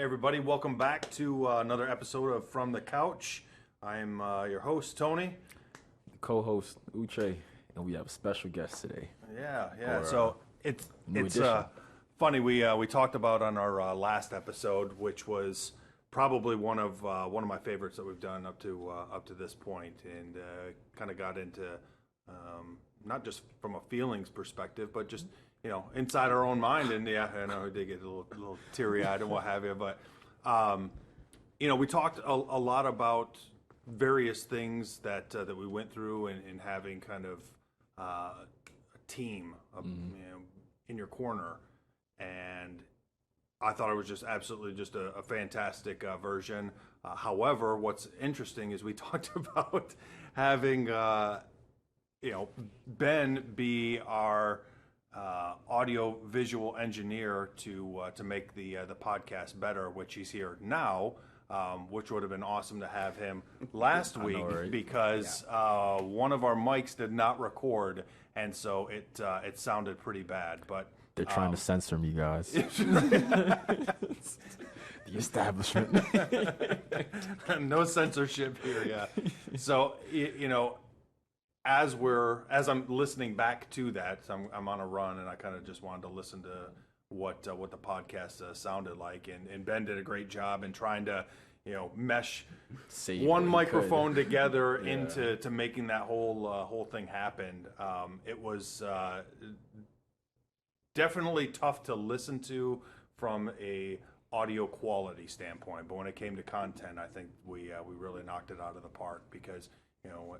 everybody, welcome back to another episode of From the Couch. I'm your host, Tony. Co-Host Uche, and we have a special guest today. Yeah. So it's funny. We talked about on our last episode, which was probably one of my favorites that we've done up to this point, and kind of got into not just from a feelings perspective, but just inside our own mind. And yeah, I know we did get a little teary-eyed and what have you, but we talked a lot about various things that we went through, and having kind of a team in your corner. And I thought it was just absolutely just a fantastic version. However, what's interesting is we talked about having Ben be our audio visual engineer to make the podcast better, which he's here now. Which would have been awesome to have him last week, right? Because one of our mics did not record, and so it sounded pretty bad. But they're trying to censor me, guys. The establishment. No censorship here, yeah. So as I'm listening back to that, I'm on a run, and I kind of just wanted to listen to what the podcast sounded like, and Ben did a great job in trying to mesh one microphone together into making that whole thing happen. It was definitely tough to listen to from a audio quality standpoint, but when it came to content, I think we really knocked it out of the park, because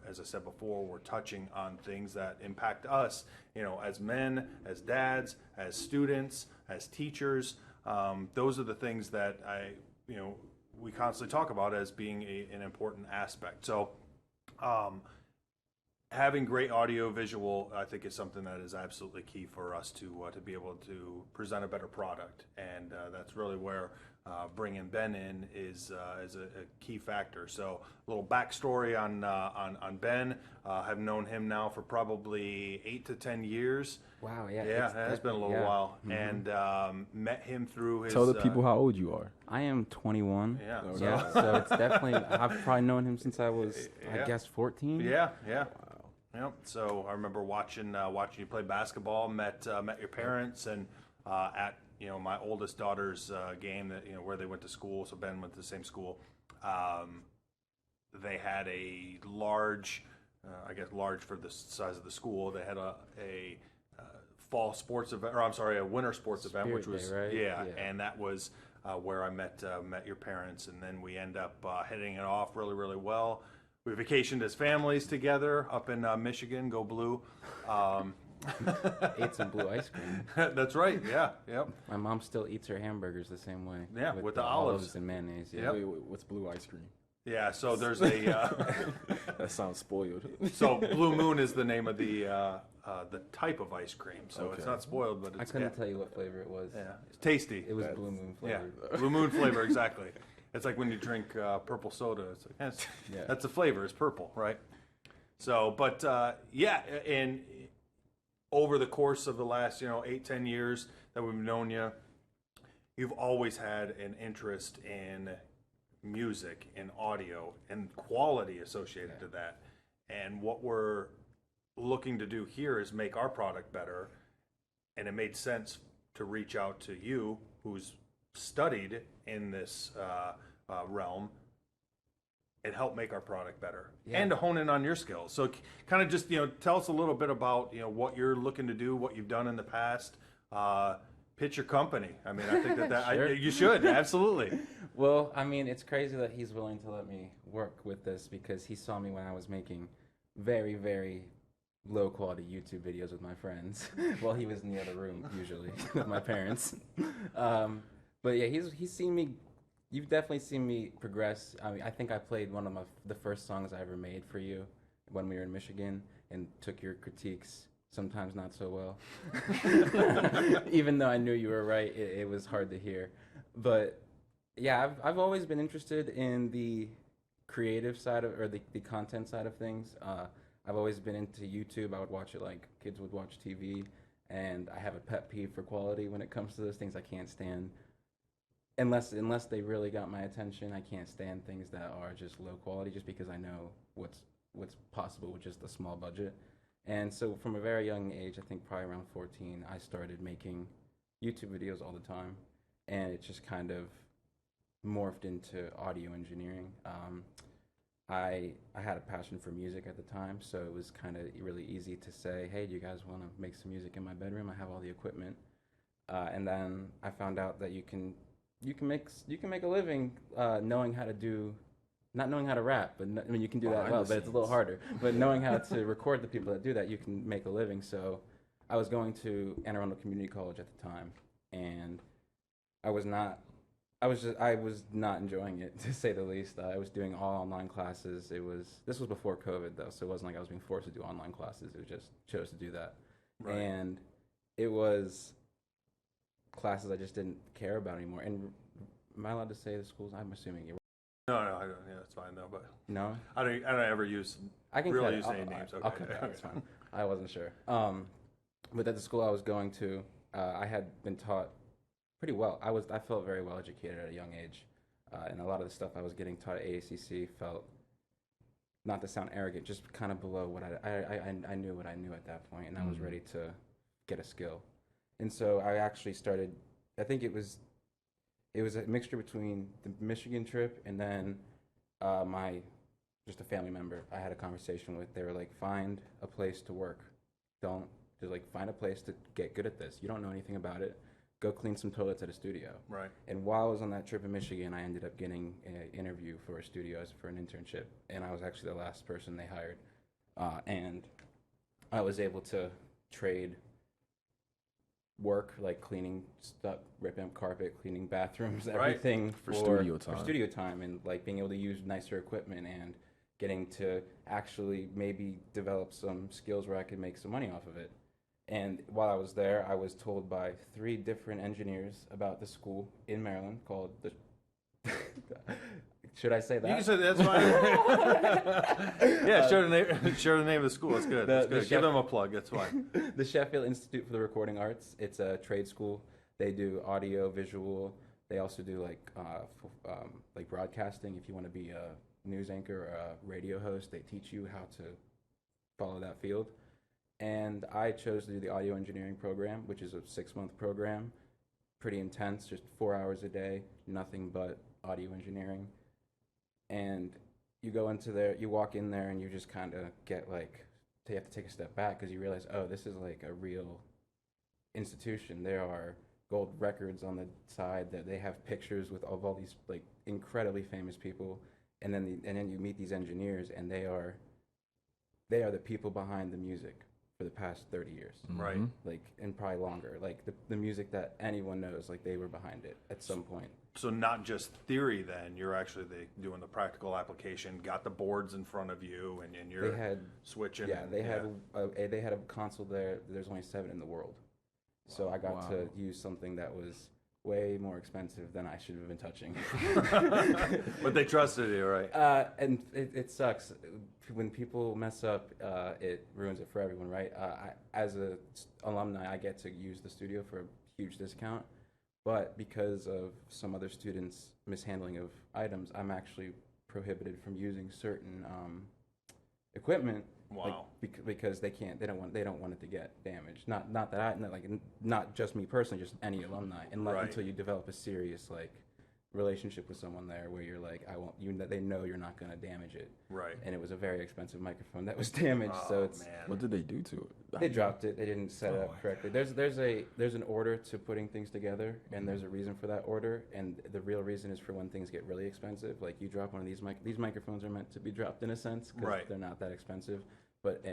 as I said before, we're touching on things that impact us, as men, as dads, as students, as teachers. Those are the things that we constantly talk about as being an important aspect. So having great audio visual, I think, is something that is absolutely key for us to be able to present a better product. And that's really where bringing Ben in is a key factor. So a little backstory on Ben. I've known him now for probably 8 to 10 years. Wow, yeah. It's been a little while. Mm-hmm. And met him through his... Tell the people how old you are. I am 21. Yeah. So it's definitely... I've probably known him since I was, I guess, 14. Yeah. Wow. Yep. So I remember watching you play basketball, met your parents, and at my oldest daughter's game that where they went to school. So Ben went to the same school. They had a large, I guess large for the size of the school. They had a fall sports event, or I'm sorry, a winter sports event, which was Day, right? And that was where I met your parents, and then we end up hitting it off really, really well. We vacationed as families together up in Michigan. Go Blue. Ate some blue ice cream. That's right. Yeah. Yep. My mom still eats her hamburgers the same way. Yeah, with the olives and mayonnaise. Yeah. Wait, what's blue ice cream? Yeah. So there's a. That sounds spoiled. So Blue Moon is the name of the type of ice cream. So It's not spoiled, but it's. I couldn't tell you what flavor it was. Yeah, it's tasty. It was Blue Moon flavor. Yeah, Blue Moon flavor, exactly. It's like when you drink purple soda. It's like, that's the flavor. It's purple, right? So, but and over the course of the last 8-10 years that we've known you, you've always had an interest in music and audio and quality associated to that. And what we're looking to do here is make our product better. And it made sense to reach out to you, who's studied in this realm, and help make our product better, and to hone in on your skills. So kind of just tell us a little bit about what you're looking to do, what you've done in the past. Pitch your company. I mean, I think that Sure. you should absolutely. Well, I mean, it's crazy that he's willing to let me work with this, because he saw me when I was making very, very low quality YouTube videos with my friends while he was in the other room, usually with my parents. But yeah, he's seen me. You've definitely seen me progress. I mean, I think I played one of the first songs I ever made for you when we were in Michigan, and took your critiques, sometimes not so well. Even though I knew you were right, it was hard to hear. But yeah, I've always been interested in the creative side or the content side of things. I've always been into YouTube. I would watch it like kids would watch TV. And I have a pet peeve for quality when it comes to those things. I can't stand unless they really got my attention, I can't stand things that are just low quality, just because I know what's possible with just a small budget. And so from a very young age, I think probably around 14, I started making YouTube videos all the time, and it just kind of morphed into audio engineering. I had a passion for music at the time, so it was kind of really easy to say, hey, do you guys want to make some music in my bedroom? I have all the equipment. And then I found out that you can make a living knowing how to do, not knowing how to rap, but I mean you can do that well, but it's a little harder. But knowing how to record the people that do that, you can make a living. So I was going to Anne Arundel Community College at the time, and I was not enjoying it, to say the least. I was doing all online classes. This was before COVID though, so it wasn't like I was being forced to do online classes. It was just chose to do that, right. And it was classes I just didn't care about anymore. And am I allowed to say the schools? I'm assuming you're. No, I don't. Yeah, that's fine though. But no, I don't ever use. I can really use any names. Okay, okay, that's fine. I wasn't sure. But at the school I was going to, I had been taught pretty well. I felt very well educated at a young age, and a lot of the stuff I was getting taught at AACC felt, not to sound arrogant, just kind of below what I knew what I knew at that point, and I was ready to get a skill. And so I actually started. I think it was a mixture between the Michigan trip and then just a family member I had a conversation with. They were like, find a place to work. Find a place to get good at this. You don't know anything about it. Go clean some toilets at a studio. Right. And while I was on that trip in Michigan, I ended up getting an interview for a studio for an internship. And I was actually the last person they hired. And I was able to trade work, like cleaning stuff, ripping up carpet, cleaning bathrooms, everything for studio time, and like being able to use nicer equipment and getting to actually maybe develop some skills where I could make some money off of it. And while I was there, I was told by 3 different engineers about the school in Maryland called the. Should I say that? You can say that, that's fine. Yeah, share the name of the school. That's good. That's good. Give them a plug. That's fine. The Sheffield Institute for the Recording Arts. It's a trade school. They do audio, visual. They also do like broadcasting. If you want to be a news anchor or a radio host, they teach you how to follow that field. And I chose to do the audio engineering program, which is a 6-month program, pretty intense, just 4 hours a day, nothing but audio engineering. And you go into there, you walk in there, and you just kind of get like, you have to take a step back because you realize, oh, this is like a real institution. There are gold records on the side that they have pictures with of all these like incredibly famous people, and then you meet these engineers, and they are the people behind the music for the past 30 years. Right. Like, and probably longer. Like the music that anyone knows, like they were behind it at some point. So not just theory then, you're actually doing the practical application, got the boards in front of you, and you're switching. Yeah, they had a console there. There's only 7 in the world. So I got to use something that was way more expensive than I should have been touching. But they trusted you, right? And it sucks. When people mess up, it ruins it for everyone, right? As an alumni, I get to use the studio for a huge discount. But because of some other students' mishandling of items, I'm actually prohibited from using certain equipment. Wow. Like, because they don't want it to get damaged. Not just me personally, just any alumni. And until you develop a serious relationship with someone there, where you're like, I won't. They know you're not going to damage it. Right. And it was a very expensive microphone that was damaged. Man. What did they do to it? They dropped it. They didn't set it up correctly. There's an order to putting things together, and there's a reason for that order. And the real reason is for when things get really expensive. Like you drop one of these microphones are meant to be dropped in a sense because they're not that expensive. But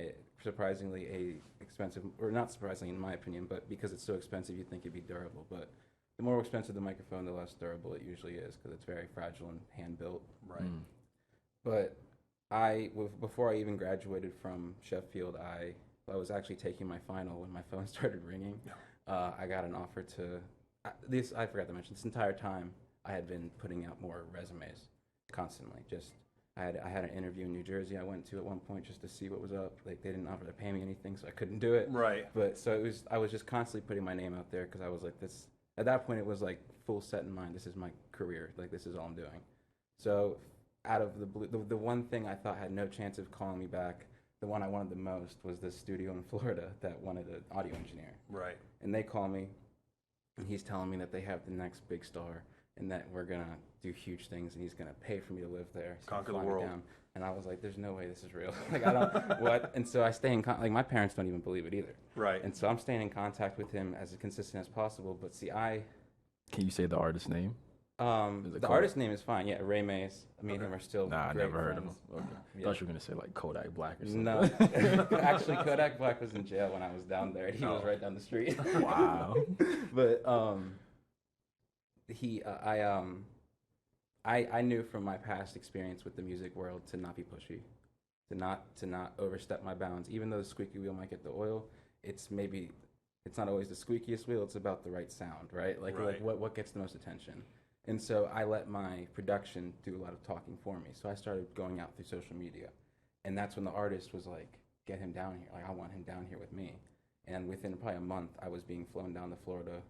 surprisingly, expensive, or not surprisingly in my opinion, but because it's so expensive, you'd think it'd be durable. But the more expensive the microphone, the less durable it usually is because it's very fragile and hand built. Right. But before I even graduated from Sheffield, I was actually taking my final when my phone started ringing. I got an offer I forgot to mention, this entire time I had been putting out more resumes constantly. I had an interview in New Jersey I went to at one point just to see what was up. Like they didn't offer to pay me anything, so I couldn't do it. Right. But so I was just constantly putting my name out there because I was like, this at that point, it was like full set in mind. This is my career. Like, this is all I'm doing. So out of the blue, the one thing I thought had no chance of calling me back, the one I wanted the most was this studio in Florida that wanted an audio engineer. Right. And they call me, and he's telling me that they have the next big star and that we're going to do huge things and he's going to pay for me to live there. Conquer the world. And I was like, there's no way this is real. Like, I don't, what? And so I stay in contact. Like, my parents don't even believe it either. Right. And so I'm staying in contact with him as consistent as possible. But see, Can you say the artist's name? The artist name is fine. Yeah, Ray Mays. Me and him are still Nah, I great never heard of friends. him. Okay. Yeah. Thought you were gonna say like Kodak Black or something. No, actually, Kodak Black was in jail when I was down there. He was right down the street. Wow. But I knew from my past experience with the music world to not be pushy, to not overstep my bounds. Even though the squeaky wheel might get the oil, it's not always the squeakiest wheel. It's about the right sound, right? Like what gets the most attention. And so I let my production do a lot of talking for me. So I started going out through social media, and that's when the artist was like, "Get him down here. Like, I want him down here with me." And within probably a month, I was being flown down to Florida,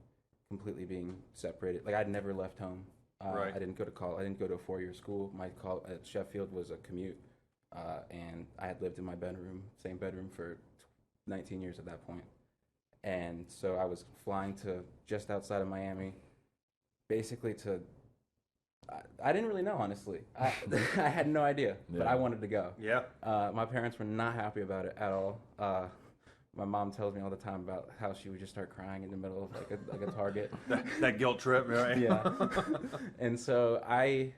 completely being separated. Like, I'd never left home. I didn't go to college. I didn't go to a 4-year school. My call at Sheffield was a commute, and I had lived in my same bedroom for 19 years at that point. And so I was flying to just outside of Miami, basically I didn't really know, honestly. I had no idea, but I wanted to go. Yeah. My parents were not happy about it at all. My mom tells me all the time about how she would just start crying in the middle of like a Target. that guilt trip, right? Yeah. And so I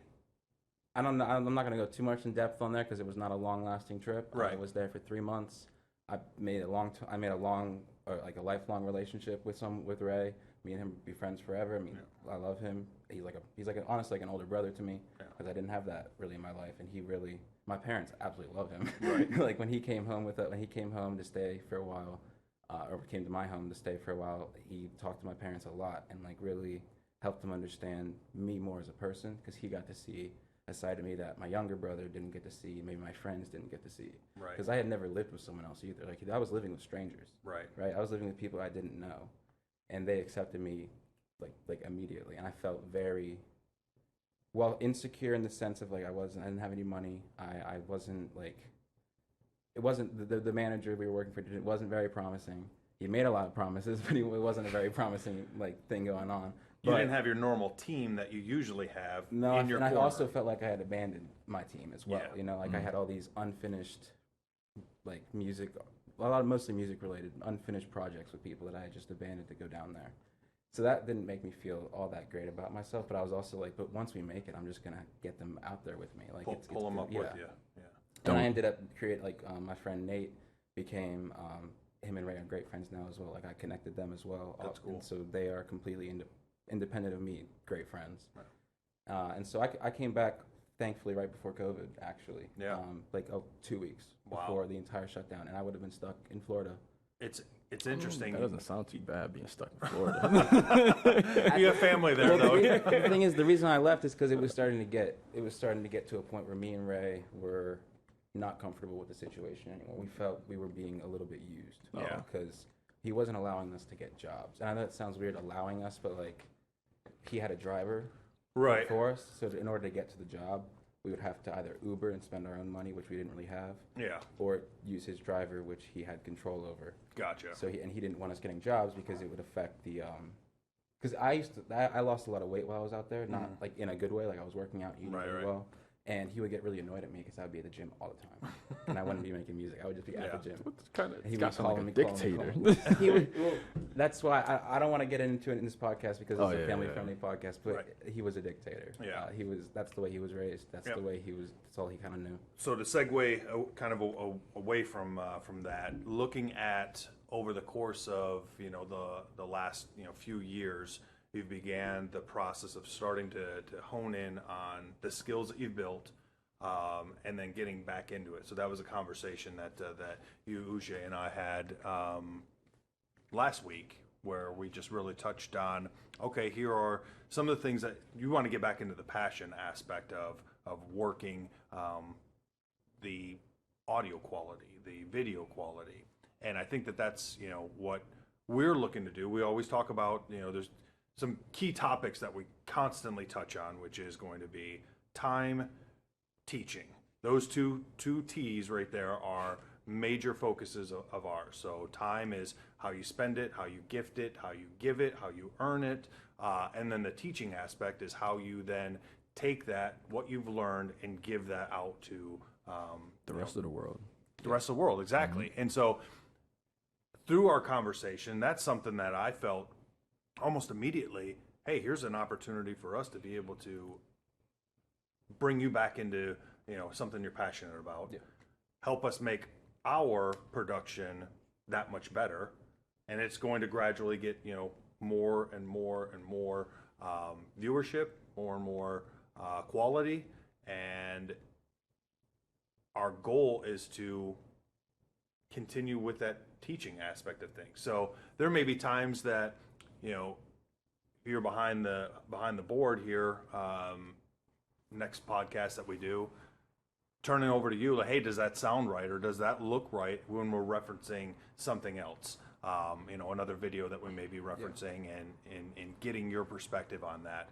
don't know. I'm not going to go too much in depth on there because it was not a long-lasting trip. Right. I was there for 3 months. I made a lifelong relationship with Ray. Me and him would be friends forever. I mean, I love him. He's honestly like an older brother to me because I didn't have that really in my life, and my parents absolutely love him. Right. Like when he came home to stay for a while, or came to my home to stay for a while, he talked to my parents a lot and like really helped them understand me more as a person because he got to see a side of me that my younger brother didn't get to see, maybe my friends didn't get to see. Right. Because I had never lived with someone else either. Like I was living with strangers. Right. Right. I was living with people I didn't know, and they accepted me like immediately, and I felt very insecure in the sense of like I didn't have any money. I wasn't like, it wasn't the manager we were working for wasn't very promising. He made a lot of promises, but it wasn't a very promising like thing going on. You didn't have your normal team that you usually have in your corner. I also felt like I had abandoned my team as well. Yeah. You know, like I had all these unfinished, like mostly music related, unfinished projects with people that I had just abandoned to go down there. So that didn't make me feel all that great about myself. But I was also like, but once we make it, I'm just gonna get them out there with me. Like pull them up with you. Yeah. And I ended up my friend Nate became him and Ray are great friends now as well. Like I connected them as well. That's cool. And so they are completely independent of me, great friends. Right. And so I came back, thankfully, right before COVID, actually. Yeah. 2 weeks before the entire shutdown, and I would have been stuck in Florida. It's interesting. That doesn't sound too bad being stuck in Florida. You have family there, though. The thing is, the reason I left is because it was starting to get to a point where me and Ray were not comfortable with the situation anymore. We felt we were being a little bit used. Yeah. Because he wasn't allowing us to get jobs. And I know that sounds weird, allowing us, but like he had a driver for us. So in order to get to the job, we would have to either Uber and spend our own money, which we didn't really have. Yeah. Or use his driver, which he had control over. Gotcha. So he didn't want us getting jobs because it would affect the because I lost a lot of weight while I was out there, not like in a good way, like I was working out, eating really well. And he would get really annoyed at me because I would be at the gym all the time, and I wouldn't be making music. I would just be at the gym. He would call me a dictator. He would. Well, that's why I don't want to get into it in this podcast because it's a family-friendly podcast. But he was a dictator. Yeah, he was. That's the way he was raised. That's the way he was. That's all he kind of knew. So to segue kind of away from that, looking at over the course of the last few years. You began the process of starting to hone in on the skills that you've built, and then getting back into it. So that was a conversation that you, Uche, and I had last week, where we just really touched on, okay, here are some of the things that you want to get back into the passion aspect of working the audio quality, the video quality. And I think that's what we're looking to do. We always talk about, some key topics that we constantly touch on, which is going to be time, teaching. Those two T's right there are major focuses of ours. So time is how you spend it, how you gift it, how you give it, how you earn it. And then the teaching aspect is how you then take that, what you've learned, and give that out to The rest of the world. the rest of the world. Exactly. And so through our conversation, that's something that I felt almost immediately, hey, here's an opportunity for us to be able to bring you back into, something you're passionate about. Yeah. Help us make our production that much better. And it's going to gradually get, more and more and more viewership, more and more quality. And our goal is to continue with that teaching aspect of things. So there may be times that, you're behind the board here, next podcast that we do, turning over to you, like, hey, does that sound right, or does that look right when we're referencing something else? Another video that we may be referencing, and getting your perspective on that.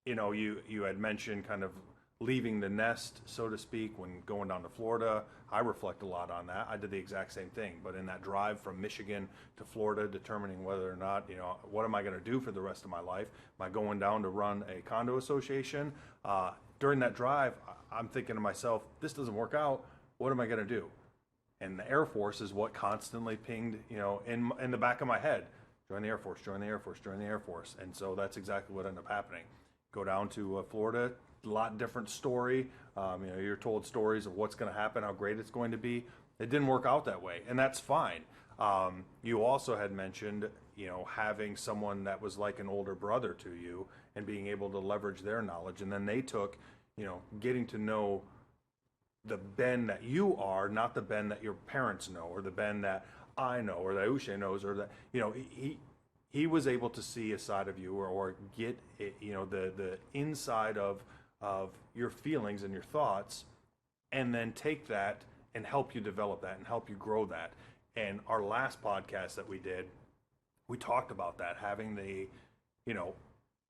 You had mentioned kind of leaving the nest, so to speak, when going down to Florida. I reflect a lot on that. I did the exact same thing, but in that drive from Michigan to Florida, determining whether or not, what am I going to do for the rest of my life? Am I going down to run a condo association? During that drive, I'm thinking to myself, this doesn't work out. What am I going to do? And the Air Force is what constantly pinged, in the back of my head. Join the Air Force, join the Air Force, join the Air Force. And so that's exactly what ended up happening. Go down to Florida, a lot different story. You're told stories of what's going to happen, how great it's going to be. It didn't work out that way, and that's fine. You also had mentioned, having someone that was like an older brother to you and being able to leverage their knowledge. And then they took, getting to know the Ben that you are, not the Ben that your parents know, or the Ben that I know, or that Uche knows, or that, he was able to see a side of you, or get the inside of your feelings and your thoughts, and then take that and help you develop that and help you grow that. And our last podcast that we did, we talked about that, having the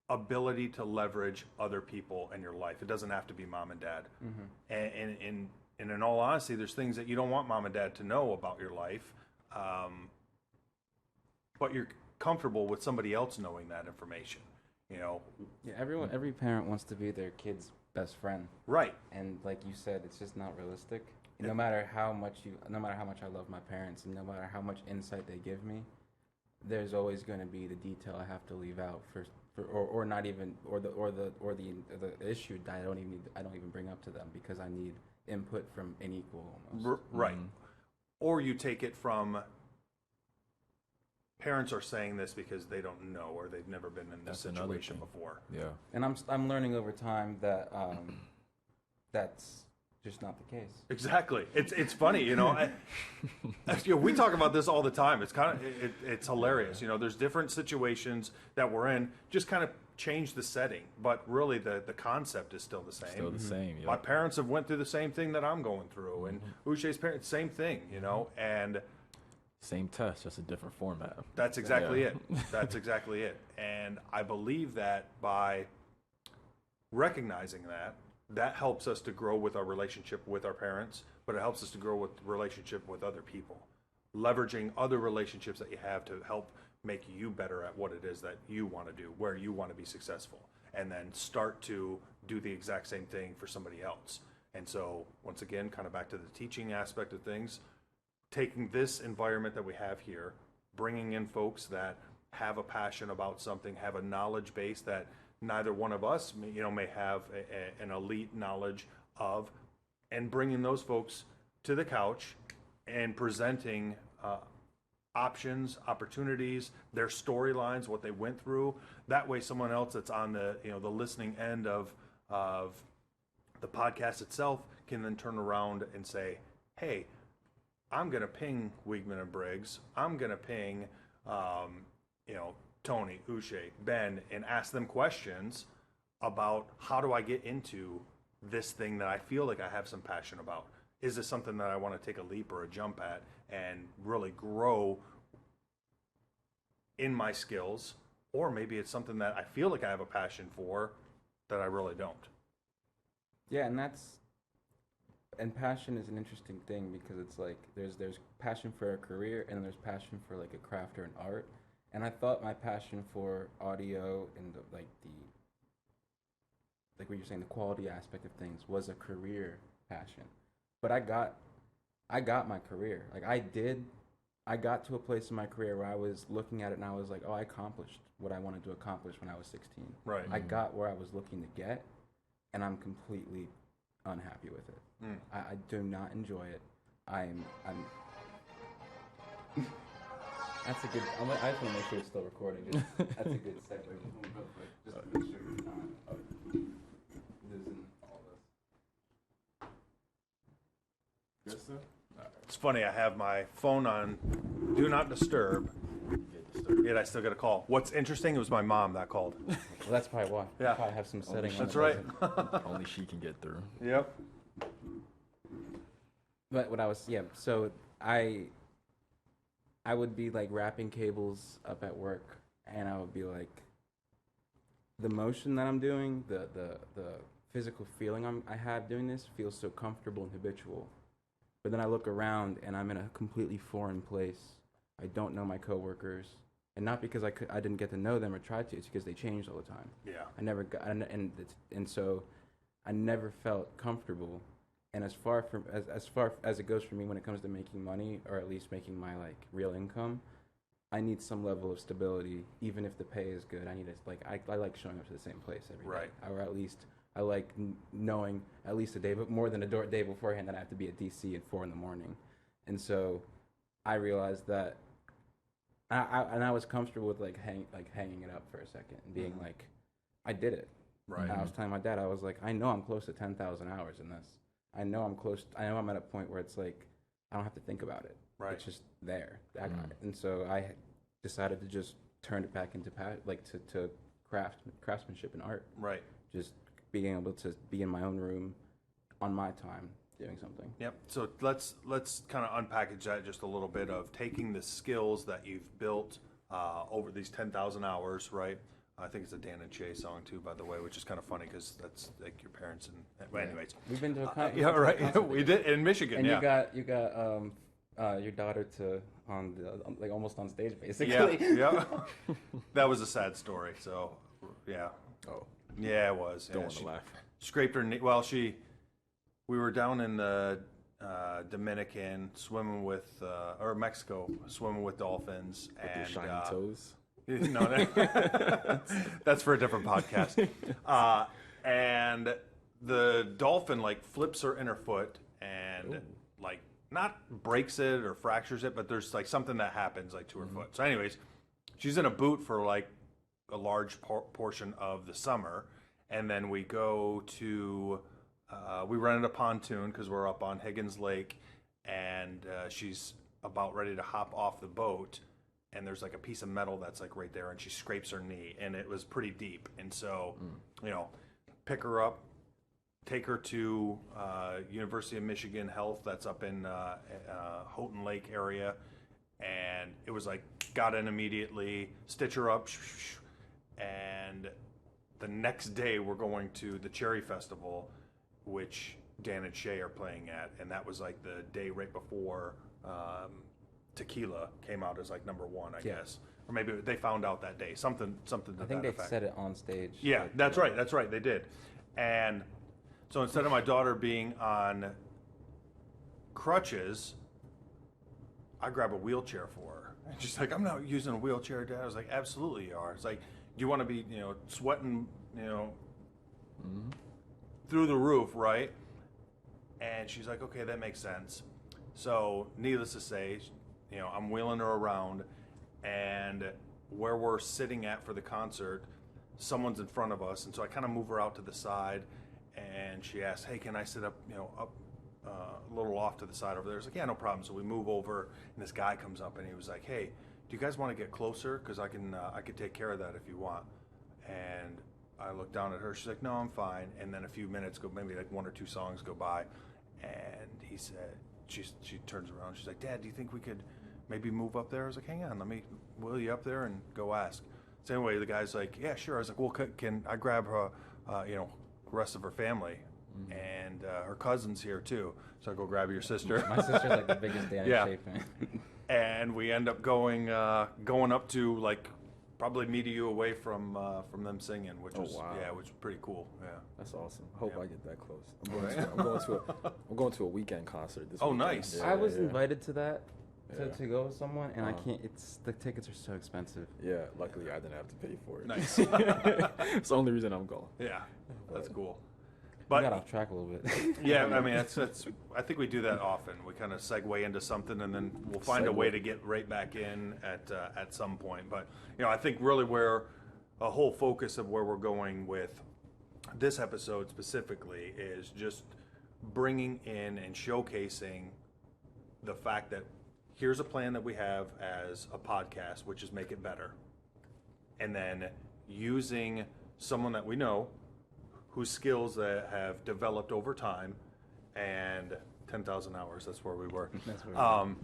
ability to leverage other people in your life. It doesn't have to be mom and dad. And in all honesty, there's things that you don't want mom and dad to know about your life, but you're comfortable with somebody else knowing that information. Yeah, every parent wants to be their kid's best friend. Right. And like you said, it's just not realistic. No matter how much I love my parents, and no matter how much insight they give me, there's always going to be the detail I have to leave out or not even, or the issue that I don't even bring up to them, because I need input from an equal almost. Right. Or you take it from, parents are saying this because they don't know, or they've never been in this situation before. Yeah. And I'm learning over time that that's just not the case. Exactly. It's funny, we talk about this all the time. It's kind of it's hilarious. There's different situations that we're in. Just kind of change the setting, but really the concept is still the same. Still the same. Yeah. My parents have went through the same thing that I'm going through, and Uche's parents, same thing. And same test, just a different format. that's exactly it. That's exactly it. And I believe that by recognizing that helps us to grow with our relationship with our parents, but it helps us to grow with relationship with other people. Leveraging other relationships that you have to help make you better at what it is that you want to do, where you want to be successful, and then start to do the exact same thing for somebody else. And so, once again, kind of back to the teaching aspect of things, taking this environment that we have here, bringing in folks that have a passion about something, have a knowledge base that neither one of us may have an elite knowledge of, and bringing those folks to the couch and presenting options, opportunities, their storylines, what they went through. That way someone else that's on the the listening end of the podcast itself can then turn around and say, hey, I'm going to ping Weeghman and Briggs. I'm going to ping, Tony, Uche, Ben, and ask them questions about how do I get into this thing that I feel like I have some passion about. Is this something that I want to take a leap or a jump at and really grow in my skills or maybe it's something that I feel like I have a passion for that I really don't. Yeah, and passion is an interesting thing because it's like there's passion for a career and there's passion for like a craft or an art. And I thought my passion for audio and like what you're saying, the quality aspect of things was a career passion. But I got my career. Like I got to a place in my career where I was looking at it and I was like, oh, I accomplished what I wanted to accomplish when I was 16. Right. I got where I was looking to get, and I'm completely unhappy with it. I do not enjoy it. I'm That's a good. I just want to make sure it's still recording. That's a good segue. Just to make sure it's not losing all this. Good stuff. It's funny, I have my phone on Do Not Disturb, yet I still get a call. What's interesting, it was my mom that called. Well, that's probably why. Yeah. Probably have some setting. That's right. Only she can get through. Yep. But what I was, so I would be like wrapping cables up at work, and I would be like, the motion that I'm doing, the physical feeling I have doing this feels so comfortable and habitual. But then I look around and I'm in a completely foreign place. I don't know my coworkers, and not because I didn't get to know them or try to. It's because they changed all the time. Yeah. I never got, and so I never felt comfortable. And as far as it goes for me when it comes to making money, or at least making my like real income, I need some level of stability, even if the pay is good. I need I like showing up to the same place every day, or at least I like knowing at least a day, but more than a day beforehand that I have to be at DC at 4 a.m. And so I realized that I was comfortable with hanging it up for a second and being like, I did it. Right. I was telling my dad, I was like, I know I'm close to 10,000 hours in this. I know I'm close. I know I'm at a point where it's like I don't have to think about it. Right. It's just there. And so I decided to just turn it back into to craftsmanship and art. Right. Just being able to be in my own room on my time doing something. Yep. So let's kind of unpackage that just a little bit of taking the skills that you've built over these 10,000 hours, right? I think it's a Dan and Shay song too, by the way, which is kind of funny because that's like your parents and. Well, anyways, we've been to a concert. Yeah, right. Yeah, we did in Michigan. And yeah. you got your daughter on the almost on stage basically. Yeah. Yeah. That was a sad story. So, yeah. Oh. Yeah, it was. Don't yeah, want to laugh. Scraped her knee. Well, we were down in the Dominican swimming with, or Mexico swimming with dolphins, With and your shiny toes. No, that's for a different podcast. And the dolphin like flips her inner foot and like not breaks it or fractures it, but there's like something that happens like to her foot. So, anyways, she's in a boot for like a large portion of the summer, and then we go to we rented a pontoon because we're up on Higgins Lake, and she's about ready to hop off the boat. And there's like a piece of metal that's like right there, and she scrapes her knee, and it was pretty deep. And so, pick her up, take her to University of Michigan Health that's up in Houghton Lake area, and it was like got in immediately, stitch her up, and the next day we're going to the Cherry Festival, which Dan and Shay are playing at, and that was like the day right before. Tequila came out as like #1, I guess, or maybe they found out that day. Something. I think they said it on stage. Yeah, that's right. That's right. They did. And so instead of my daughter being on crutches, I grab a wheelchair for her. And she's like, "I'm not using a wheelchair, Dad." I was like, "Absolutely, you are." It's like, "Do you want to be, sweating, through the roof, right?" And she's like, "Okay, that makes sense." So, needless to say, I'm wheeling her around, and where we're sitting at for the concert, someone's in front of us, and so I kind of move her out to the side, and she asks, "Hey, can I sit up, up a little off to the side over there?" I was like, "Yeah, no problem." So we move over, and this guy comes up, and he was like, "Hey, do you guys want to get closer? Because I could take care of that if you want." And I looked down at her. She's like, "No, I'm fine." And then a few minutes go, maybe like 1 or 2 songs go by, and he said, she turns around. She's like, "Dad, do you think we could maybe move up there?" I was like, "Hang on, let me wheel you up there and go ask." same way, the guy's like, yeah, sure. I was like, well, can I grab her, the rest of her family? And her cousin's here too. So I go grab your sister. My sister's like the biggest Danny Shay fan. And we end up going up to like probably meet you away from them singing, which was which was pretty cool. Yeah, that's awesome. I hope I get that close. I'm going to a weekend concert this weekend. Nice. I was invited to that. To go with someone, and I can't. The tickets are so expensive. Yeah, luckily I didn't have to pay for it. Nice. It's the only reason I'm going. Yeah, that's cool. But we got off track a little bit. Yeah, I mean that's. I think we do that often. We kind of segue into something, and then we'll find a way to get right back in at some point. But I think really where a whole focus of where we're going with this episode specifically is just bringing in and showcasing the fact that here's a plan that we have as a podcast, which is make it better. And then using someone that we know whose skills that have developed over time and 10,000 hours, that's where we were. That's where we were.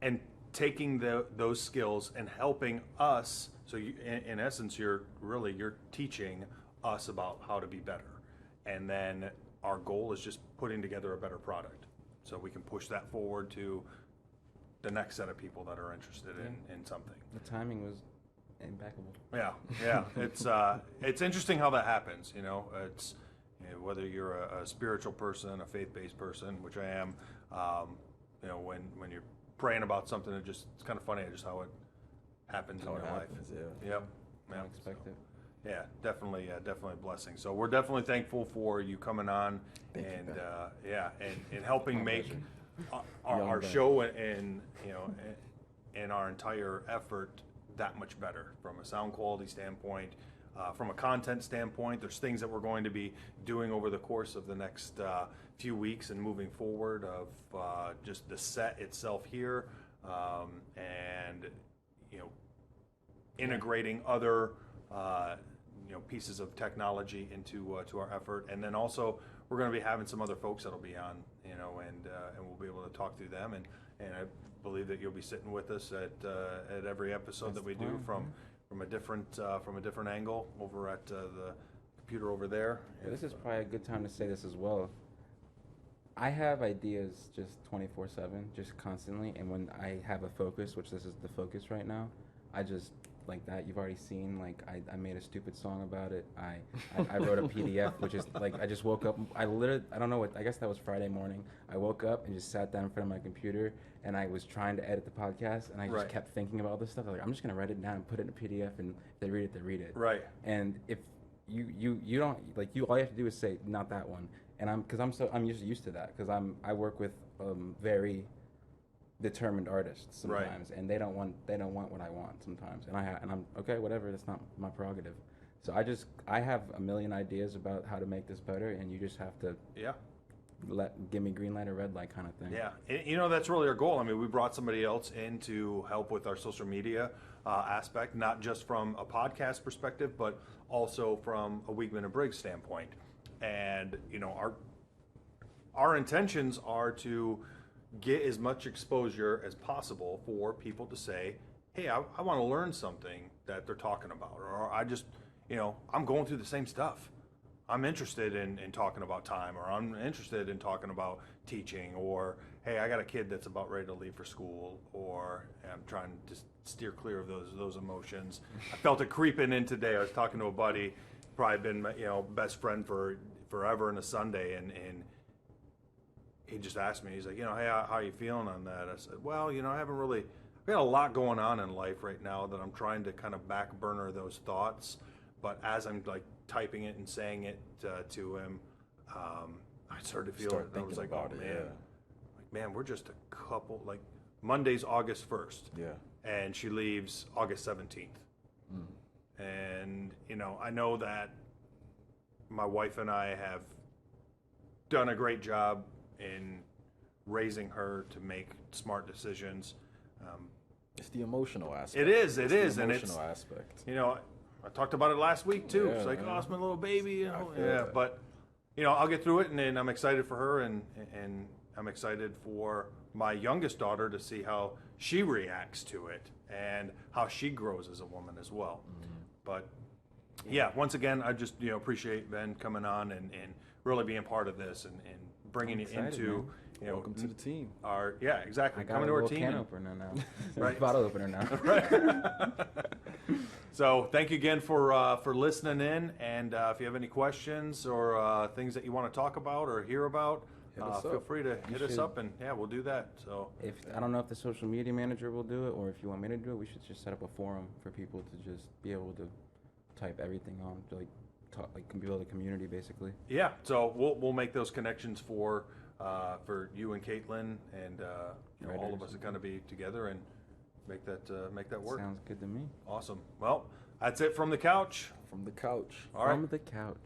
And taking those skills and helping us. So you, in essence, you're teaching us about how to be better. And then our goal is just putting together a better product. So we can push that forward to the next set of people that are interested in something. The timing was impeccable. Yeah. It's interesting how that happens. It's whether you're a spiritual person, a faith-based person, which I am. When you're praying about something, it's kind of funny just how it happens in your life. Yep. Unexpected. Yeah, definitely a blessing. So we're definitely thankful for you coming on and helping make our show and our entire effort that much better from a sound quality standpoint, from a content standpoint. There's things that we're going to be doing over the course of the next few weeks and moving forward of just the set itself here, and integrating other pieces of technology into to our effort. And then also we're going to be having some other folks that'll be on, and we'll be able to talk through them. And I believe that you'll be sitting with us at every episode that we do from a different angle over at the computer over there. Yeah, this is probably a good time to say this as well. I have ideas just 24/7, just constantly, and when I have a focus, which this is the focus right now, I just like that. You've already seen, like, I made a stupid song about it. I wrote a PDF, which is like, I just woke up. I don't know what, I guess that was Friday morning. I woke up and just sat down in front of my computer, and I was trying to edit the podcast, and I just kept thinking about all this stuff. I was like, I'm just going to write it down and put it in a PDF, and if they read it, they read it. Right. And if you don't, like, all you have to do is say, not that one. And I'm used to that, because I work with very determined artists sometimes, and they don't want what I want sometimes, and I'm okay, whatever, that's not my prerogative. So I have a million ideas about how to make this better, and you just have to give me green light or red light kind of thing. Yeah, that's really our goal. I mean, we brought somebody else in to help with our social media aspect, not just from a podcast perspective, but also from a Weeghman Briggs standpoint. And our intentions are to get as much exposure as possible for people to say, hey, I want to learn something that they're talking about, or I just, I'm going through the same stuff. I'm interested in talking about time, or I'm interested in talking about teaching, or hey, I got a kid that's about ready to leave for school, or I'm trying to steer clear of those emotions. I felt it creeping in today. I was talking to a buddy, probably been best friend for forever and a Sunday, and he just asked me, he's like, hey, how are you feeling on that? I said, well, I haven't really, we got a lot going on in life right now that I'm trying to kind of back burner those thoughts. But as I'm like typing it and saying it to him, I started to feel it. I was like, oh man, like, man, we're just a couple, like Monday's August 1st. Yeah. And she leaves August 17th. And, I know that my wife and I have done a great job in raising her to make smart decisions. It's the emotional aspect. It is, the and emotional aspect. I talked about it last week too. It's like, oh, it's my little baby. But I'll get through it, and then I'm excited for her, and I'm excited for my youngest daughter to see how she reacts to it and how she grows as a woman as well. But yeah, once again, I just appreciate Ben coming on and really being part of this and bringing it into. Welcome to the team. Exactly. I got Coming a to our little team. can opener now. Right. Bottle opener now. Right. So thank you again for listening in, and if you have any questions or things that you want to talk about or hear about, feel free to hit us up, and we'll do that. So if I don't know if the social media manager will do it, or if you want me to do it, we should just set up a forum for people to just be able to type everything on, like talk, like build a community basically. Yeah. So we'll make those connections for you and Caitlin, and all of us are going to be together and make that work. Sounds good to me. Awesome. Well, that's it from the couch. From the couch. All right. From the couch.